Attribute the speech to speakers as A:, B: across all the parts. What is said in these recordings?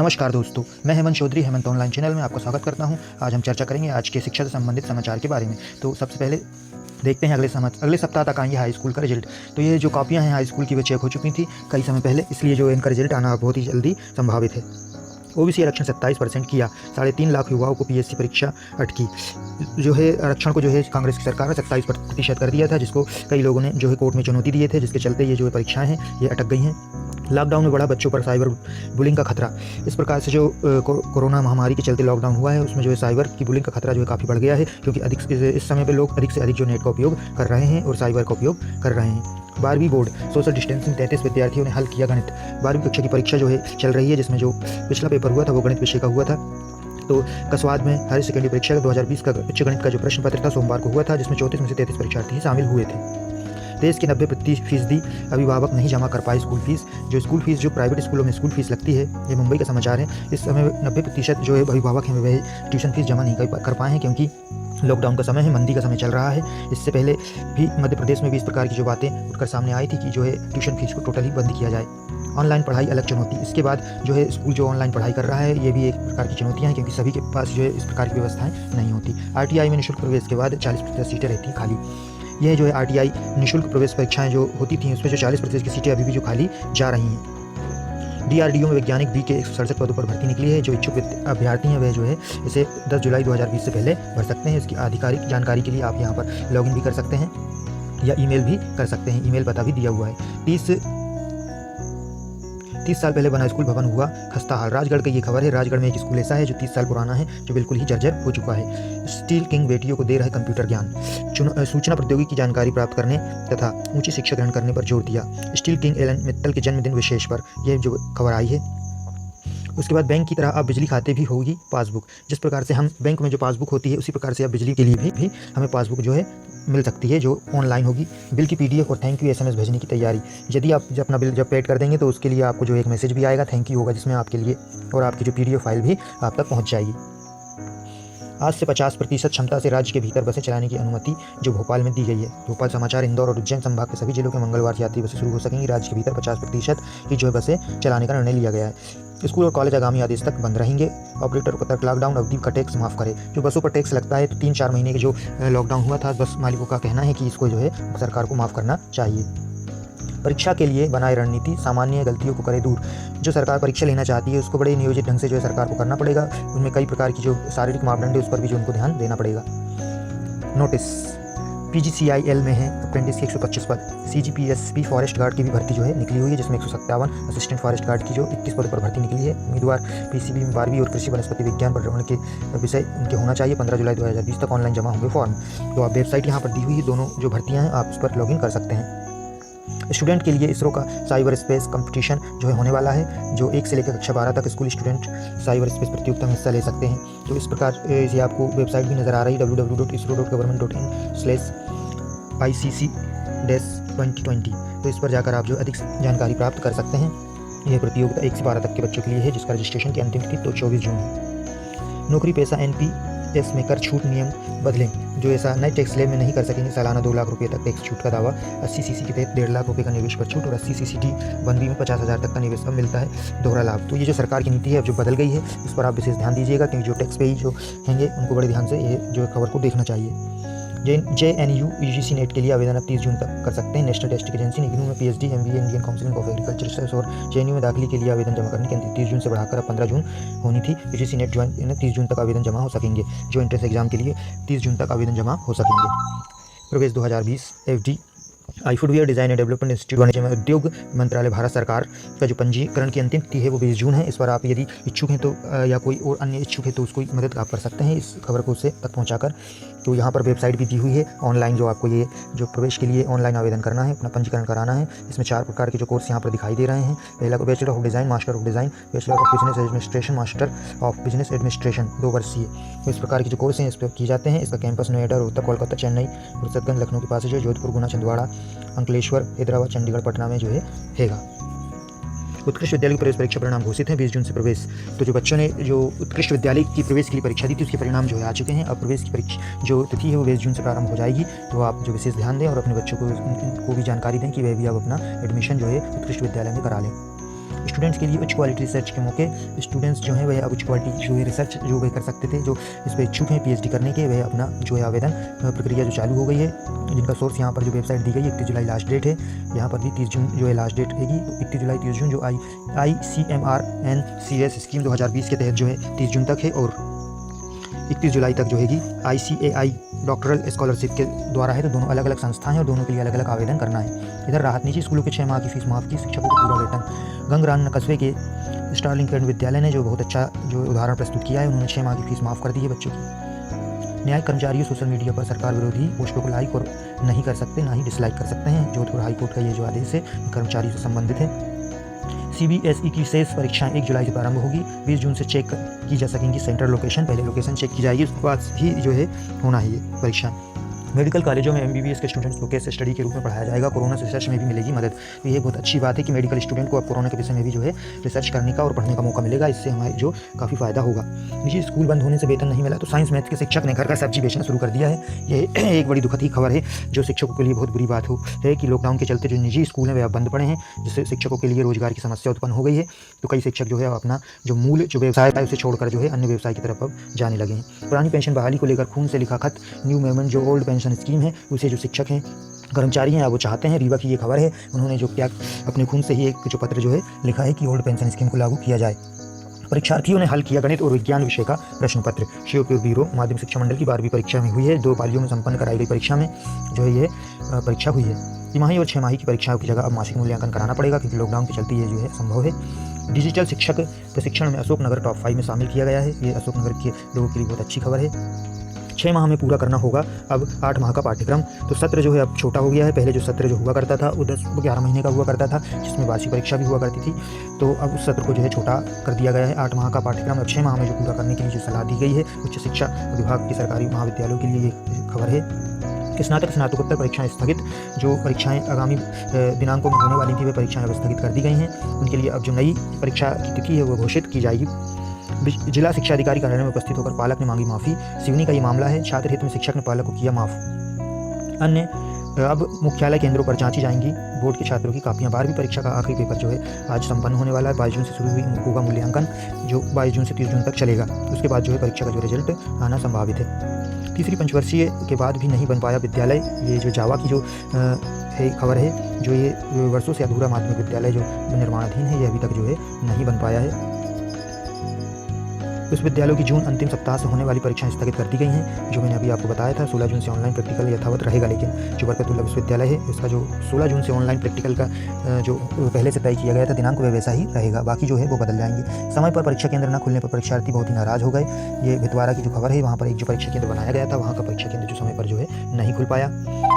A: नमस्कार दोस्तों, मैं हेमंत चौधरी हेमंत ऑनलाइन चैनल में आपका स्वागत करता हूं। आज हम चर्चा करेंगे आज के शिक्षा से संबंधित समाचार के बारे में। तो सबसे पहले देखते हैं अगले सप्ताह तक आएंगे हाई स्कूल का रिजल्ट। तो ये जो कॉपियां हैं हाई स्कूल की वो चेक हो चुकी थी कई समय पहले, इसलिए जो इनका रिजल्ट आना बहुत ही जल्दी संभावित है। ओबीसी आरक्षण 27% किया, 3.5 लाख युवाओं को पीएससी परीक्षा अटकी। जो है आरक्षण को जो है कांग्रेस की सरकार ने 27% कर दिया था, जिसको कई लोगों ने जो है कोर्ट में चुनौती दिए थे, जिसके चलते ये जो है परीक्षाएं हैं ये अटक गई हैं। लॉकडाउन में बढ़ा बच्चों पर साइबर बुलिंग का खतरा। इस प्रकार से जो कोरोना महामारी के चलते लॉकडाउन हुआ है उसमें जो है साइबर की बुलिंग का खतरा जो है काफ़ी बढ़ गया है, क्योंकि इस समय पे लोग अधिक से अधिक जो नेट का उपयोग कर रहे हैं और साइबर का उपयोग कर रहे हैं। 12वीं बोर्ड सोशल डिस्टेंसिंग 33 विद्यार्थियों ने हल किया गणित। 12वीं कक्षा की परीक्षा जो है चल रही है, जिसमें जो पिछला पेपर हुआ था वो गणित विषय का हुआ था। तो कसवाद में हायर सेकेंडरी परीक्षा का 2020 का उच्च गणित का जो प्रश्न पत्र था सोमवार को हुआ था, जिसमें 34 में से 33 परीक्षार्थी शामिल हुए थे। देश के 90% अभिभावक नहीं जमा कर पाए स्कूल फीस। जो स्कूल फीस जो प्राइवेट स्कूलों में स्कूल फीस लगती है, ये मुंबई का समाचार है। इस समय 90% जो है अभिभावक हैं वे ट्यूशन फीस जमा नहीं कर पाए हैं, क्योंकि लॉकडाउन का समय है, मंदी का समय चल रहा है। इससे पहले भी मध्य प्रदेश में भी इस प्रकार की जो बातें उठकर सामने आई थी कि जो है ट्यूशन फीस को टोटली बंद किया जाए। ऑनलाइन पढ़ाई अलग चुनौती। इसके बाद जो है स्कूल जो ऑनलाइन पढ़ाई कर रहा है ये भी एक प्रकार की चुनौतियाँ हैं, क्योंकि सभी के पास जो है इस प्रकार की व्यवस्थाएं नहीं होती। आरटीआई में निःशुल्क प्रवेश के बाद 40% सीटें रहती हैं खाली। यह जो है आरटीआई निःशुल्क प्रवेश परीक्षाएं जो होती थी उसमें जो 40% की सीटें अभी भी जो खाली जा रही हैं। डीआरडीओ में वैज्ञानिक बी के 167 पदों पर भर्ती निकली है। जो इच्छुक अभ्यर्थी हैं वह जो है इसे 10 जुलाई 2020 से पहले भर सकते हैं। इसकी आधिकारिक जानकारी के लिए आप यहाँ पर लॉगिन भी कर सकते हैं या ईमेल भी कर सकते हैं। ईमेल पता भी दिया हुआ है। 30 साल पहले बना स्कूल भवन हुआ खस्ताहाल। राजगढ़ की ये खबर है। राजगढ़ में एक स्कूल ऐसा है जो 30 साल पुराना है, जो बिल्कुल ही जर्जर हो चुका है। स्टील किंग बेटियों को दे रहे कंप्यूटर ज्ञान। सूचना प्रौद्योगिकी की जानकारी प्राप्त करने तथा ऊंची शिक्षा ग्रहण करने पर जोर दिया। स्टील किंग एलन मित्तल के जन्मदिन विशेष पर यह जो खबर आई है। उसके बाद बैंक की तरह अब बिजली खाते भी होगी पासबुक। जिस प्रकार से हम बैंक में जो पासबुक होती है उसी प्रकार से अब बिजली के लिए भी हमें पासबुक जो है मिल सकती है, जो ऑनलाइन होगी। बिल की पीडीएफ और थैंक यू एसएमएस भेजने की तैयारी। यदि आप अपना बिल जब पेड कर देंगे तो उसके लिए आपको जो एक मैसेज भी आएगा, थैंक यू होगा, जिसमें आपके लिए और आपकी जो पीडीएफ फाइल भी आप तक पहुँच जाएगी। आज से 50% क्षमता से राज्य के भीतर बसें चलाने की अनुमति जो भोपाल में दी गई है। भोपाल समाचार, इंदौर और उज्जैन संभाग के सभी जिलों के मंगलवार से यात्री बसें शुरू हो सकेंगी। राज्य के भीतर 50% की जो है बसें चलाने का निर्णय लिया गया है। स्कूल और कॉलेज आगामी आदेश तक बंद रहेंगे। ऑपरेटर को तक लॉकडाउन अवधि का टैक्स माफ करे। जो बसों पर टैक्स लगता है, तो 3-4 महीने के जो लॉकडाउन हुआ था, बस मालिकों का कहना है कि इसको जो है सरकार को माफ़ करना चाहिए। परीक्षा के लिए बनाए रणनीति, सामान्य गलतियों को करे दूर। जो सरकार परीक्षा लेना चाहती है उसको बड़े नियोजित ढंग से जो है सरकार को करना पड़ेगा। उनमें कई प्रकार की जो शारीरिक मापदंड है उस पर भी जो उनको ध्यान देना पड़ेगा। नोटिस, पीजीसीआईएल में है अप्रेंटिस के 125 पद। सीजीपीएसपी फॉरेस्ट गार्ड की भी भर्ती जो है निकली हुई है, जिसमें 157, असिस्टेंट फॉरेस्ट गार्ड की जो 21 पदों पर भर्ती निकली है। उम्मीदवार पीसीबी में 12वीं और कृषि वनस्पति विज्ञान पर्यावरण के विषय उनके होना चाहिए। 15 जुलाई 2020 तक ऑनलाइन जमा होंगे फॉर्म। तो आप वेबसाइट यहाँ पर दी हुई है, दोनों जो भर्तियाँ हैं आप उस पर लॉगिन कर सकते हैं। स्टूडेंट के लिए इसरो का साइबर स्पेस कंपटीशन जो है होने वाला है। जो 1 से लेकर कक्षा 12 तक स्कूल स्टूडेंट साइबर स्पेस प्रतियोगिता में हिस्सा ले सकते हैं। तो इस प्रकार से आपको वेबसाइट भी नज़र आ रही है www.isro.government.in/ICC-2020। तो इस पर जाकर आप जो अधिक जानकारी प्राप्त कर सकते हैं। यह प्रतियोगिता 1 से 12 तक के बच्चों के लिए है, जिसका रजिस्ट्रेशन की अंतिम तिथि तो 24 जून है। नौकरी पेशा एनपीएस में कर छूट नियम बदलें। जो ऐसा नए टैक्स स्लैब में नहीं कर सकेंगे सालाना 2 लाख रुपये तक टैक्स छूट का दावा। 80 सीसी के तहत 1.5 लाख रुपये का निवेश पर छूट और 80 सीसी डी 1बी में 50,000 तक का निवेश अब मिलता है दोहरा लाभ। तो ये जो सरकार की नीति है अब जो बदल गई है उस पर आप विशेष ध्यान दीजिएगा, क्योंकि जो टैक्स पेई जो होंगे उनको बड़े ध्यान से ये जो खबर को देखना चाहिए। JNU UGC नेट के लिए आवेदन अब 30 जून तक कर सकते हैं। नेशनल टेस्टिंग एजेंसी ने इग्नू में PhD MBA Indian council of agriculture research और JNU में दाखिले के लिए आवेदन जमा करने की अंतिम 30 जून से बढ़ाकर अब 15 जून होनी थी। UGC नेट ज्वाइन 30 जून तक आवेदन जमा हो सकेंगे। जो एंट्रेंस एग्जाम के लिए 30 जून तक आवेदन जमा हो सकेंगे। प्रवेश 2020 FDI footwear design and development institute वाणिज्य में उद्योग मंत्रालय भारत सरकार का जो पंजीकरण की अंतिम तिथि है वो 20 जून है। इस पर आप यदि इच्छुक हैं तो या कोई और अन्य इच्छुक है तो उसको मदद आप कर सकते हैं इस खबर को उससे तक पहुंचाकर। तो यहाँ पर वेबसाइट भी दी हुई है ऑनलाइन, जो आपको ये जो प्रवेश के लिए ऑनलाइन आवेदन करना है, अपना पंजीकरण कराना है। इसमें 4 प्रकार के जो कोर्स यहाँ पर दिखाई दे रहे हैं। पहला को bachelor of design, master of design, bachelor of business administration, master of business administration 2 वर्षीय। तो इस प्रकार के जो कोर्स हैं इस पर किए जाते हैं। इसका कैंपस नोएडा, रोहतक, कोलकाता, चेन्नई, फुर्सतगंज, लखनऊ के पास है, जोधपुर, गुना, छिंदवाड़ा, अंकलेश्वर, हैदराबाद, चंडीगढ़, पटना में जो है। उत्कृष्ट विद्यालय की प्रवेश परीक्षा परिणाम घोषित हैं। 20 जून से प्रवेश। तो जो बच्चों ने जो उत्कृष्ट विद्यालय की प्रवेश के लिए परीक्षा दी थी उसके परिणाम जो है आ चुके हैं। अब प्रवेश की परीक्षा जो तिथि है वो 20 जून से प्रारंभ हो जाएगी। तो आप जो विशेष ध्यान दें और अपने बच्चों को भी जानकारी दें कि वह भी अब अपना एडमिशन जो है उत्कृष्ट विद्यालय में करा लें। स्टूडेंट्स के लिए उच्च क्वालिटी रिसर्च के मौके। स्टूडेंट्स जो हैं वह अब उच्च क्वालिटी जो है रिसर्च जो वह कर सकते थे, जो इस पर इच्छुक हैं PhD करने के, वह अपना जो है आवेदन प्रक्रिया जो चालू हो गई है, जिनका सोर्स यहाँ पर जो वेबसाइट दी गई है 31 जुलाई लास्ट डेट है। यहाँ पर भी 30 जून जो है लास्ट डेट रहेगी। तो 31 जुलाई 30 जून जो ICMR-NCS स्कीम 2020 के तहत जो है 30 जून तक है, और 31 जुलाई तक जो हैगी ICAI डॉक्टरल स्कॉलरशिप के द्वारा है। तो दोनों अलग अलग संस्थाएं हैं और दोनों के लिए अलग अलग आवेदन करना है। इधर राहत, निजी स्कूलों के 6 माह की फीस माफ़ की, शिक्षकों को पूरा वेतन। गंगरान कस्बे के स्टार्लिंग करंट विद्यालय ने जो बहुत अच्छा जो उदाहरण प्रस्तुत किया है, उन्होंने 6 माह की फीस माफ़ कर दी है बच्चों की। न्यायिक कर्मचारियों सोशल मीडिया पर सरकार विरोधी पोस्टों को लाइक और नहीं कर सकते, ना ही डिसलाइक कर सकते हैं। जोधपुर हाईकोर्ट का ये जो आदेश है कर्मचारी से संबंधित है। CBSE की शेष परीक्षाएं 1 जुलाई से प्रारंभ होगी। 20 जून से चेक की जा सकेंगी सेंट्रल लोकेशन। पहले लोकेशन चेक की जाएगी, उसके बाद ही जो है होना है ये परीक्षा। मेडिकल कॉलेजों में MBBS के स्टूडेंट्स को केस स्टडी के रूप में पढ़ाया जाएगा। कोरोना से रिसर्च में भी मिलेगी मदद। तो ये बहुत अच्छी बात है कि मेडिकल स्टूडेंट को अब कोरोना के विषय में भी जो है रिसर्च करने का और पढ़ने का मौका मिलेगा। इससे हमारे जो काफ़ी फ़ायदा होगा। निजी स्कूल बंद होने से वेतन नहीं मिला तो साइंस मैथ के शिक्षक ने घर का सब्जी बेचना शुरू कर दिया है। ये एक बड़ी दुखद ही खबर है, जो शिक्षकों के लिए बहुत बुरी बात है कि लॉकडाउन के चलते जो निजी स्कूल हैं वे अब बंद पड़े हैं, जिससे शिक्षकों के लिए रोजगार की समस्या उत्पन्न हो गई है। तो कई शिक्षक जो है अपना जो मूल जो व्यवसाय है उसे छोड़कर जो है अन्य व्यवसाय की तरफ अब जाने लगे हैं। पुरानी पेंशन बहाली को लेकर खून से लिखा खत। न्यू मेमेंट जो ओल्ड पेंशन स्कीम है उसे जो शिक्षक हैं कर्मचारी हैं वो चाहते हैं। रीवा की ये खबर है, उन्होंने जो क्या अपने खून से ही एक जो पत्र जो है लिखा है कि ओल्ड पेंशन स्कीम को लागू किया जाए। परीक्षार्थियों ने हल किया गणित और विज्ञान विषय का प्रश्न पत्र। श्योपुर ब्यूरो माध्यमिक शिक्षा मंडल की 12वीं परीक्षा में हुई है। 2 पालियों में संपन्न कराई गई परीक्षा में जो है ये परीक्षा हुई है। तिमाही और 6 माही की परीक्षाओं की जगह अब मासिक मूल्यांकन कराना पड़ेगा, क्योंकि लॉकडाउन के चलते ये जो है संभव है। डिजिटल शिक्षक प्रशिक्षण में अशोकनगर टॉप 5 में शामिल किया गया है। ये अशोकनगर के लोगों के लिए बहुत अच्छी खबर है। 6 माह में पूरा करना होगा अब 8 माह का पाठ्यक्रम। तो सत्र जो है अब छोटा हो गया है। पहले जो सत्र जो हुआ करता था वो 11 महीने का हुआ करता था, जिसमें वार्षिक परीक्षा भी हुआ करती थी। तो अब उस सत्र को जो है छोटा कर दिया गया है। 8 माह का पाठ्यक्रम अब 6 माह में जो पूरा करने के लिए जो सलाह दी गई है उच्च शिक्षा विभाग के सरकारी महाविद्यालयों के लिए ये खबर है। स्नातक स्नातकोत्तर परीक्षाएं स्थगित। जो परीक्षाएं आगामी दिनांकों में होने वाली थी वे परीक्षाएं अब स्थगित कर दी गई हैं। उनके लिए अब जो नई परीक्षा की तिथि है वो घोषित की जाएगी। जिला शिक्षा अधिकारी कार्यालय में उपस्थित होकर पालक ने मांगी माफ़ी। सिवनी का ये मामला है। छात्र हित में शिक्षक ने पालक को किया माफ़। अन्य अब मुख्यालय केंद्रों पर जांची जाएंगी बोर्ड के छात्रों की कापियां। 12वीं परीक्षा का आखिरी पेपर जो है आज संपन्न होने वाला है। 22 जून से शुरू होगा मूल्यांकन, जो 22 जून से 30 जून तक चलेगा। उसके बाद जो है परीक्षा का जो रिजल्ट आना संभावित है। तीसरी पंचवर्षीय के बाद भी नहीं बन पाया विद्यालय। ये जो जावा की जो है खबर है, जो ये वर्षों से अधूरा माध्यमिक विद्यालय जो निर्माणाधीन है, ये अभी तक जो है नहीं बन पाया है। विश्वविद्यालयों की जून अंतिम सप्ताह से होने वाली परीक्षाएं स्थगित कर दी गई हैं, जो मैंने अभी आपको बताया था। 16 जून से ऑनलाइन प्रैक्टिकल यथावत रहेगा, लेकिन जो बरकतुल्लाह विश्वविद्यालय है इसका जो 16 जून से ऑनलाइन प्रैक्टिकल का जो पहले से तय किया गया था दिनांक वह वैसा ही रहेगा। बाकी जो है वो बदल जाएंगे। समय पर परीक्षा केंद्र न खुलने पर परीक्षार्थी बहुत ही नाराज हो गए। ये भितवाड़ा की जो खबर है, वहाँ पर एक जो परीक्षा केंद्र बनाया गया था, वहाँ का परीक्षा केंद्र जो समय पर जो है नहीं खुल पाया।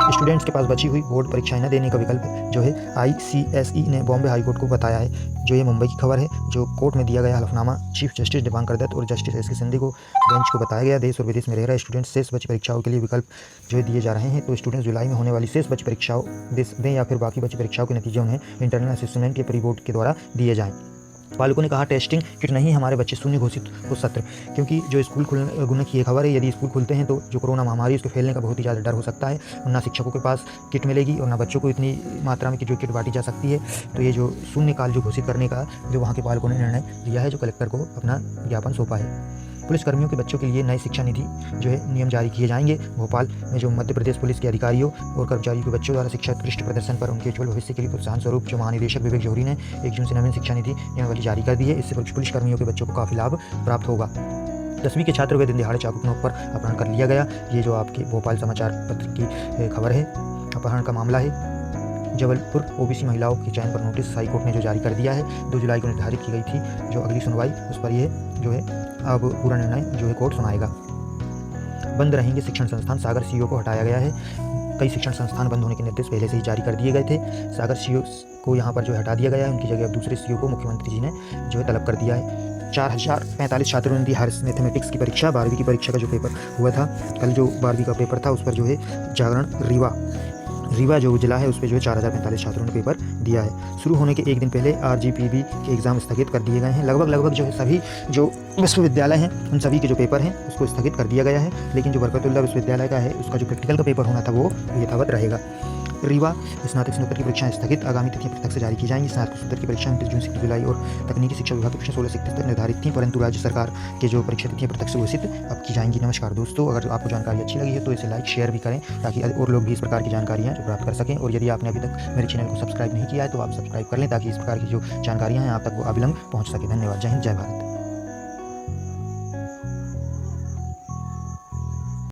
A: स्टूडेंट्स के पास बची हुई बोर्ड परीक्षाएं न देने का विकल्प जो है ICSE ने बॉम्बे हाईकोर्ट को बताया है। जो ये मुंबई की खबर है, जो कोर्ट में दिया गया हलफनामा चीफ जस्टिस दिवाकर दत्त और जस्टिस SK सिंधे को बेंच को बताया गया। देश और विदेश में रह रहे स्टूडेंट्स शेष बची परीक्षाओं के लिए विकल्प जो है दिए जा रहे हैं। तो स्टूडेंट्स जुलाई में होने वाली शेष बची परीक्षाओं दें या फिर बाकी बची परीक्षाओं के नतीजे उन्हें इंटरनल असेसमेंट के प्री बोर्ड के द्वारा दिए जाएँ। पालकों ने कहा टेस्टिंग किट नहीं, हमारे बच्चे शून्य घोषित हो सत्र, क्योंकि जो स्कूल खुलने की ये खबर है, यदि स्कूल खुलते हैं तो जो कोरोना महामारी उसके फैलने का बहुत ही ज़्यादा डर हो सकता है। और ना शिक्षकों के पास किट मिलेगी और ना बच्चों को इतनी मात्रा में जो किट बांटी जा सकती है। तो ये जो शून्य काल जो घोषित करने का जो वहाँ के पालकों ने निर्णय लिया है, जो कलेक्टर को अपना ज्ञापन सौंपा है। पुलिसकर्मियों के बच्चों के लिए नए शिक्षा निधि जो है नियम जारी किए जाएंगे। भोपाल में जो मध्य प्रदेश पुलिस के अधिकारियों और कर्मचारियों के बच्चों द्वारा शिक्षा उत्कृष्ट प्रदर्शन पर उनके उज्ज्वल भविष्य के लिए प्रोत्साहन स्वरूप जो महानिदेशक विवेक जौहरी ने 1 जून से नवीन शिक्षा निधि नियमावली जारी कर दी है। इससे पुलिसकर्मियों के बच्चों को काफ़ी लाभ प्राप्त होगा। 10वीं के छात्र को दिन दिहाड़े चाकू की नोक पर अपहरण कर लिया गया। ये जो आपके भोपाल समाचार पत्र की खबर है, अपहरण का मामला है। जबलपुर OBC महिलाओं के चयन पर नोटिस हाईकोर्ट ने जो जारी कर दिया है। 2 जुलाई को निर्धारित की गई थी जो अगली सुनवाई, उस पर यह जो है अब पूरा निर्णय जो है कोर्ट सुनाएगा। बंद रहेंगे शिक्षण संस्थान, सागर CEO को हटाया गया है। कई शिक्षण संस्थान बंद होने के निर्देश पहले से ही जारी कर दिए गए थे। सागर CEO को यहाँ पर जो हटा दिया गया है, उनकी जगह अब दूसरे CEO को मुख्यमंत्री जी ने जो है तलब कर दिया है। 4045 छात्रों ने दी हायर मैथमेटिक्स की परीक्षा। 12वीं की परीक्षा का जो पेपर हुआ था कल, जो 12वीं का पेपर था उस पर जो है जागरण रीवा जो जिला है उस पर जो है 4045 छात्रों ने पेपर दिया है। शुरू होने के एक दिन पहले RGPB के एग्ज़ाम स्थगित कर दिए गए हैं। लगभग जो है सभी जो विश्वविद्यालय हैं उन सभी के जो पेपर हैं उसको स्थगित कर दिया गया है। लेकिन जो बरकतुल्लाह विश्वविद्यालय का है उसका जो प्रैक्टिकल का पेपर होना था वो यथावत रहेगा। रीवा स्नातक स्नातक की परीक्षाएं स्थगित, आगामी तिथियां पृथक से जारी की जाएंगी। स्नातक स्नातक की परीक्षा 29 जून से 21 जुलाई और तकनीकी शिक्षा विभाग की परीक्षा 16 से 31 तक निर्धारित थी, परंतु राज्य सरकार के जो परीक्षा तिथियां पृथक से घोषित अब की जाएंगी। नमस्कार दोस्तों, अगर आपको जानकारी अच्छी लगी है तो इसे लाइक शेयर भी करें ताकि और लोग भी इस प्रकार की जानकारियाँ प्राप्त कर सकें। और यदि आपने अभी तक मेरे चैनल को सब्सक्राइब नहीं किया है तो आप सब्सक्राइब कर लें ताकि इस प्रकार की जो जानकारियाँ हैं आप तक वो अविलंब पहुँच सके। धन्यवाद। जय हिंद, जय भारत।